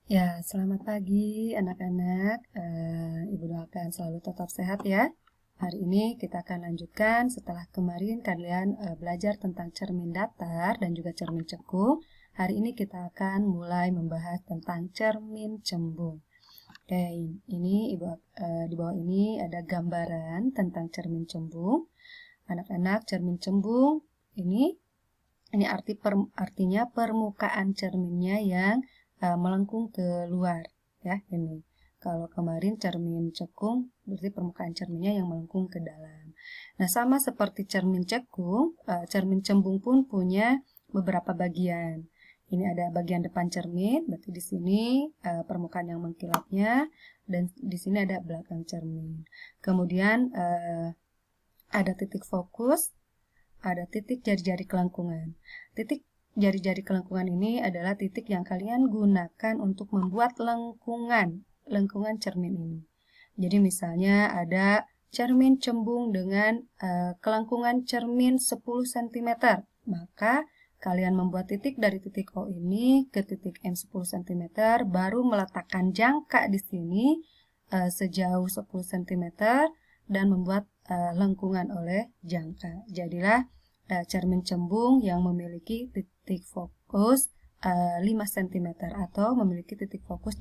Ya, selamat pagi anak-anak. Ibu doakan selalu tetap sehat ya. Hari ini kita akan lanjutkan setelah kemarin kalian belajar tentang cermin datar dan juga cermin cekung. Hari ini kita akan mulai membahas tentang cermin cembung. Oke, ini di bawah ini ada gambaran tentang cermin cembung. Anak-anak, cermin cembung ini artinya permukaan cerminnya yang melengkung ke luar ya ini. Kalau kemarin cermin cekung berarti permukaan cerminnya yang melengkung ke dalam. Nah, sama seperti cermin cekung, cermin cembung pun punya beberapa bagian. Ini ada bagian depan cermin, berarti di sini permukaan yang mengkilapnya, dan di sini ada belakang cermin. Kemudian ada titik fokus, ada titik jari-jari kelengkungan. Titik jari-jari kelengkungan ini adalah titik yang kalian gunakan untuk membuat lengkungan cermin ini. Jadi misalnya ada cermin cembung dengan kelengkungan cermin 10 cm, maka kalian membuat titik dari titik O ini ke titik M 10 cm, baru meletakkan jangka di sini sejauh 10 cm dan membuat lengkungan oleh jangka. Jadilah cermin cembung yang memiliki titik fokus 5 cm atau memiliki titik fokus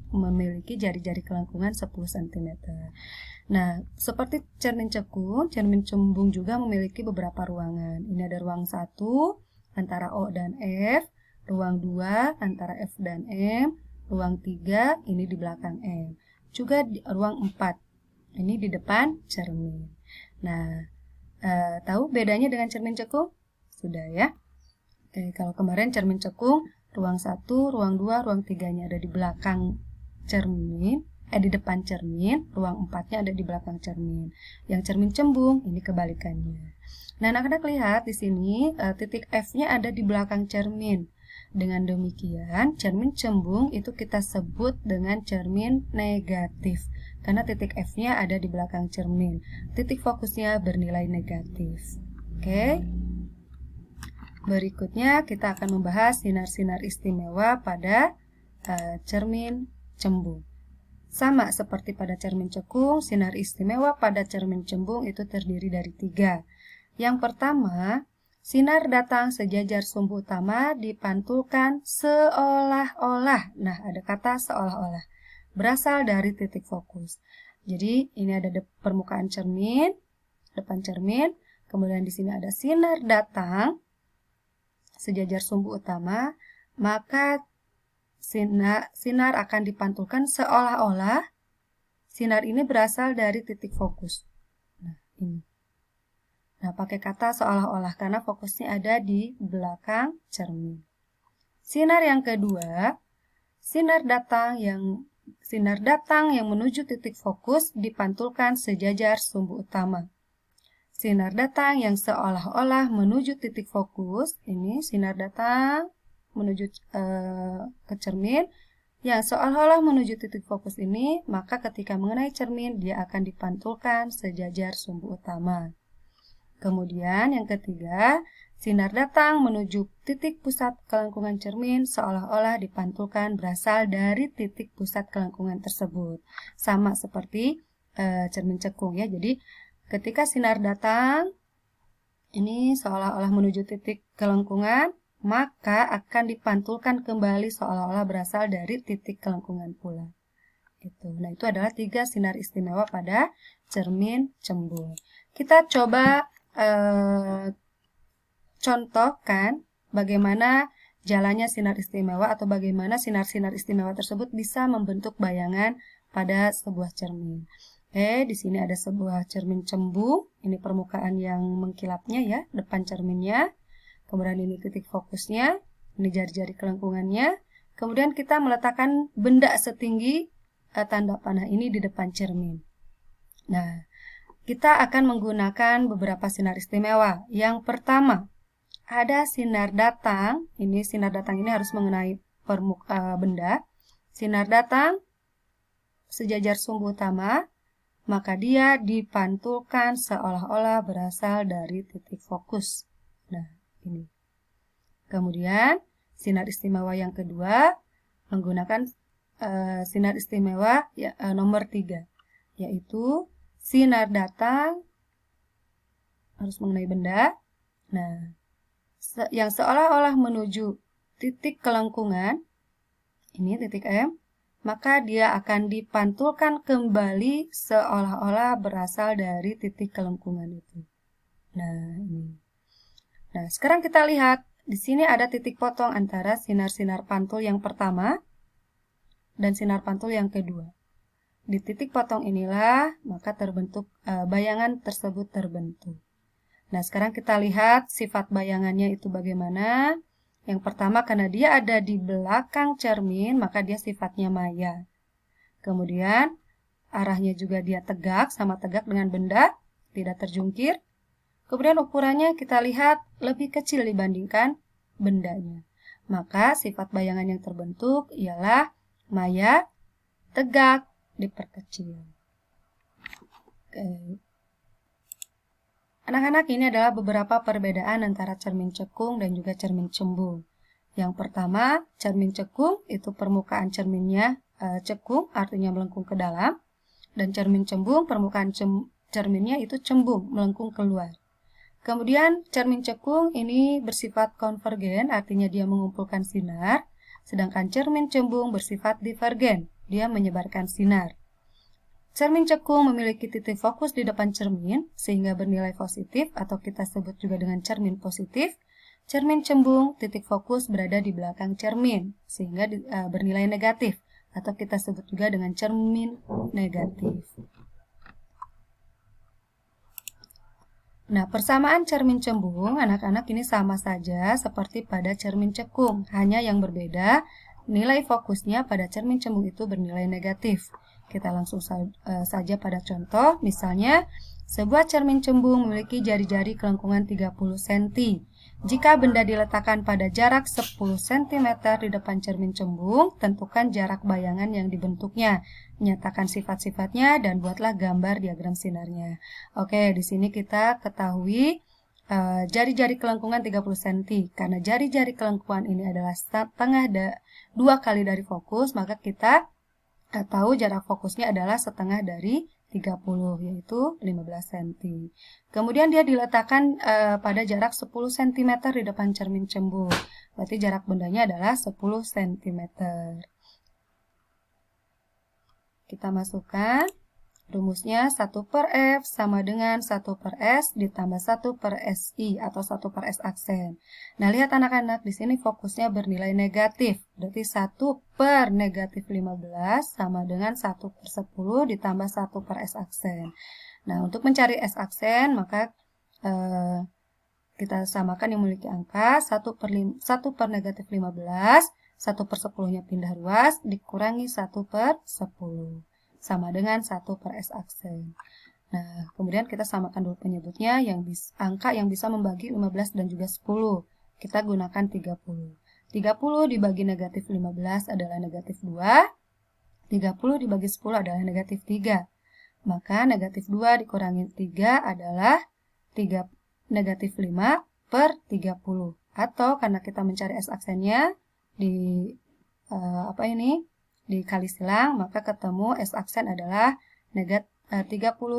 memiliki jari-jari kelengkungan 10 cm. Nah, seperti cermin cekung, cermin cembung juga memiliki beberapa ruangan. Ini ada ruang 1 antara O dan F, ruang 2 antara F dan M, ruang 3 ini di belakang M. Juga ruang 4 ini di depan cermin. Nah, tahu bedanya dengan cermin cekung? Sudah ya. Oke, kalau kemarin cermin cekung, ruang 1, ruang 2, ruang 3-nya ada di belakang cermin, di depan cermin, ruang 4-nya ada di belakang cermin. Yang cermin cembung, ini kebalikannya. Nah, anak-anak lihat di sini titik F-nya ada di belakang cermin. Dengan demikian, cermin cembung itu kita sebut dengan cermin negatif. Karena titik F-nya ada di belakang cermin. Titik fokusnya bernilai negatif. Oke. Berikutnya kita akan membahas sinar-sinar istimewa pada cermin cembung. Sama seperti pada cermin cekung, sinar istimewa pada cermin cembung itu terdiri dari 3. Yang pertama, sinar datang sejajar sumbu utama dipantulkan seolah-olah. Nah, ada kata seolah-olah. Berasal dari titik fokus. Jadi, ini ada permukaan cermin, depan cermin, kemudian di sini ada sinar datang sejajar sumbu utama, maka sinar akan dipantulkan seolah-olah sinar ini berasal dari titik fokus. Nah, ini. Nah, pakai kata seolah-olah karena fokusnya ada di belakang cermin. Sinar yang kedua, sinar datang yang menuju titik fokus dipantulkan sejajar sumbu utama. Sinar datang yang seolah-olah menuju titik fokus, ini sinar datang menuju ke cermin, yang seolah-olah menuju titik fokus ini, maka ketika mengenai cermin, dia akan dipantulkan sejajar sumbu utama. Kemudian yang ketiga, sinar datang menuju titik pusat kelengkungan cermin seolah-olah dipantulkan berasal dari titik pusat kelengkungan tersebut. Sama seperti cermin cekung ya. Jadi ketika sinar datang ini seolah-olah menuju titik kelengkungan, maka akan dipantulkan kembali seolah-olah berasal dari titik kelengkungan pula. Nah, itu adalah 3 sinar istimewa pada cermin cembung. Kita coba contohkan bagaimana jalannya sinar istimewa atau bagaimana sinar-sinar istimewa tersebut bisa membentuk bayangan pada sebuah cermin. Di sini ada sebuah cermin cembung. Ini permukaan yang mengkilapnya ya, depan cerminnya. Kemudian ini titik fokusnya, ini jari-jari kelengkungannya. Kemudian kita meletakkan benda setinggi tanda panah ini di depan cermin. Nah, kita akan menggunakan beberapa sinar istimewa. Yang pertama, ada sinar datang. Ini sinar datang ini harus mengenai benda. Sinar datang sejajar sumbu utama, maka dia dipantulkan seolah-olah berasal dari titik fokus. Nah, ini. Kemudian, sinar istimewa yang kedua, menggunakan sinar istimewa ya, nomor 3, yaitu sinar datang harus mengenai benda. Nah, yang seolah-olah menuju titik kelengkungan, ini titik M, maka dia akan dipantulkan kembali seolah-olah berasal dari titik kelengkungan itu. Nah, ini. Nah, sekarang kita lihat, di sini ada titik potong antara sinar-sinar pantul yang pertama dan sinar pantul yang kedua. Di titik potong inilah maka terbentuk bayangan tersebut terbentuk. Nah, sekarang kita lihat sifat bayangannya itu bagaimana. Yang pertama, karena dia ada di belakang cermin, maka dia sifatnya maya. Kemudian, arahnya juga dia tegak, sama tegak dengan benda, tidak terjungkir. Kemudian ukurannya kita lihat lebih kecil dibandingkan bendanya. Maka sifat bayangan yang terbentuk ialah maya, tegak, diperkecil. Oke. Anak-anak, ini adalah beberapa perbedaan antara cermin cekung dan juga cermin cembung. Yang pertama, cermin cekung itu permukaan cerminnya cekung, artinya melengkung ke dalam. Dan cermin cembung, permukaan cerminnya itu cembung, melengkung keluar. Kemudian cermin cekung ini bersifat konvergen, artinya dia mengumpulkan sinar. Sedangkan cermin cembung bersifat divergen, dia menyebarkan sinar. Cermin cekung memiliki titik fokus di depan cermin sehingga bernilai positif atau kita sebut juga dengan cermin positif. Cermin cembung titik fokus berada di belakang cermin sehingga bernilai negatif atau kita sebut juga dengan cermin negatif. Nah, persamaan cermin cembung anak-anak ini sama saja seperti pada cermin cekung, hanya yang berbeda nilai fokusnya pada cermin cembung itu bernilai negatif. Kita langsung saja pada contoh, misalnya sebuah cermin cembung memiliki jari-jari kelengkungan 30 cm. Jika benda diletakkan pada jarak 10 cm di depan cermin cembung, tentukan jarak bayangan yang dibentuknya. Nyatakan sifat-sifatnya dan buatlah gambar diagram sinarnya. Oke, di sini kita ketahui jari-jari kelengkungan 30 cm. Karena jari-jari kelengkungan ini adalah setengah 2 kali dari fokus, maka kita tahu jarak fokusnya adalah setengah dari 30, yaitu 15 cm. Kemudian dia diletakkan pada jarak 10 cm di depan cermin cembung. Berarti jarak bendanya adalah 10 cm. Kita masukkan rumusnya 1/F sama dengan 1/S ditambah 1/SI atau 1/S aksen. Nah, lihat anak-anak, di sini fokusnya bernilai negatif. Berarti 1/-15 sama dengan 1/10 ditambah 1/S aksen. Nah, untuk mencari S aksen, maka kita samakan yang memiliki angka 1/-15, 1/10-nya pindah ruas, dikurangi 1/10. Sama dengan 1/S aksen. Nah, kemudian kita samakan dulu penyebutnya, angka yang bisa membagi 15 dan juga 10. Kita gunakan 30. 30 dibagi negatif 15 adalah negatif 2. 30 dibagi 10 adalah negatif 3. Maka negatif 2 dikurangi 3 adalah negatif 5/30. Atau karena kita mencari S aksennya dikali silang, maka ketemu S aksen adalah 30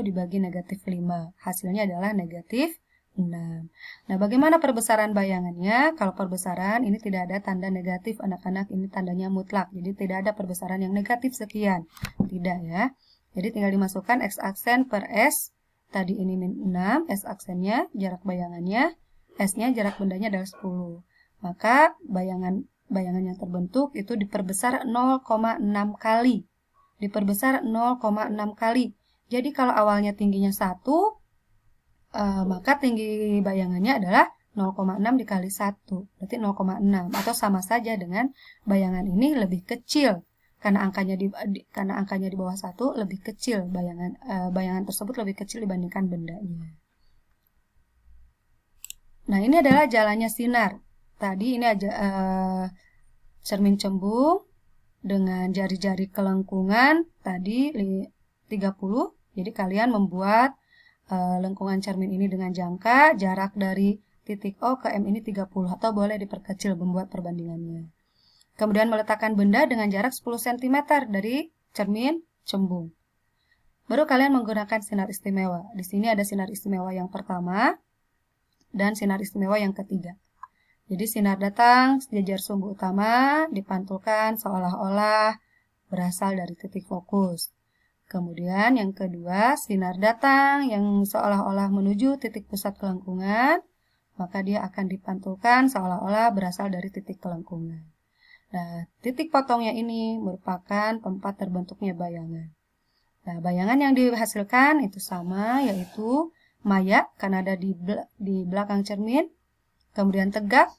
dibagi negatif 5. Hasilnya adalah negatif 6. Nah, bagaimana perbesaran bayangannya? Kalau perbesaran ini tidak ada tanda negatif, anak-anak, ini tandanya mutlak. Jadi tidak ada perbesaran yang negatif sekian. Tidak ya. Jadi tinggal dimasukkan X aksen per S. Tadi ini min 6, S aksennya, jarak bayangannya, S-nya jarak bendanya adalah 10. Maka bayangan yang terbentuk itu diperbesar 0,6 kali. Diperbesar 0,6 kali. Jadi kalau awalnya tingginya 1, maka tinggi bayangannya adalah 0,6 dikali 1. Berarti 0,6. Atau sama saja dengan bayangan ini lebih kecil. Karena angkanya di bawah 1 lebih kecil. Bayangan tersebut lebih kecil dibandingkan bendanya. Nah, ini adalah jalannya sinar. Tadi ini aja cermin cembung dengan jari-jari kelengkungan tadi 30. Jadi kalian membuat lengkungan cermin ini dengan jangka, jarak dari titik O ke M ini 30 atau boleh diperkecil membuat perbandingannya. Kemudian meletakkan benda dengan jarak 10 cm dari cermin cembung. Baru kalian menggunakan sinar istimewa. Di sini ada sinar istimewa yang pertama dan sinar istimewa yang ketiga. Jadi sinar datang sejajar sumbu utama dipantulkan seolah-olah berasal dari titik fokus. Kemudian yang kedua, sinar datang yang seolah-olah menuju titik pusat kelengkungan, maka dia akan dipantulkan seolah-olah berasal dari titik kelengkungan. Nah, titik potongnya ini merupakan tempat terbentuknya bayangan. Nah, bayangan yang dihasilkan itu sama, yaitu maya karena ada di belakang cermin, kemudian tegak,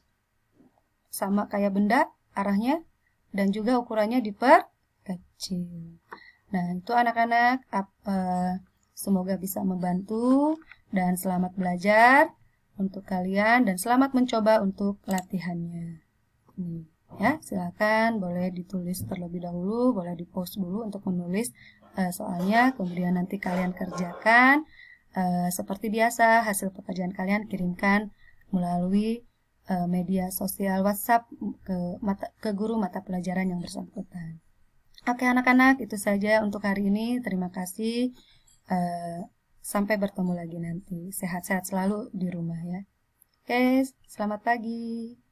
sama kayak benda arahnya, dan juga ukurannya diperkecil. Nah, itu anak-anak, semoga bisa membantu, dan selamat belajar untuk kalian, dan selamat mencoba untuk latihannya. Nih, ya, silakan boleh ditulis terlebih dahulu, boleh di-pause dulu untuk menulis soalnya, kemudian nanti kalian kerjakan. Seperti biasa, hasil pekerjaan kalian kirimkan melalui media sosial WhatsApp ke guru mata pelajaran yang bersangkutan. Oke anak-anak, itu saja untuk hari ini. Terima kasih. Sampai bertemu lagi nanti. Sehat-sehat selalu di rumah ya. Oke, selamat pagi.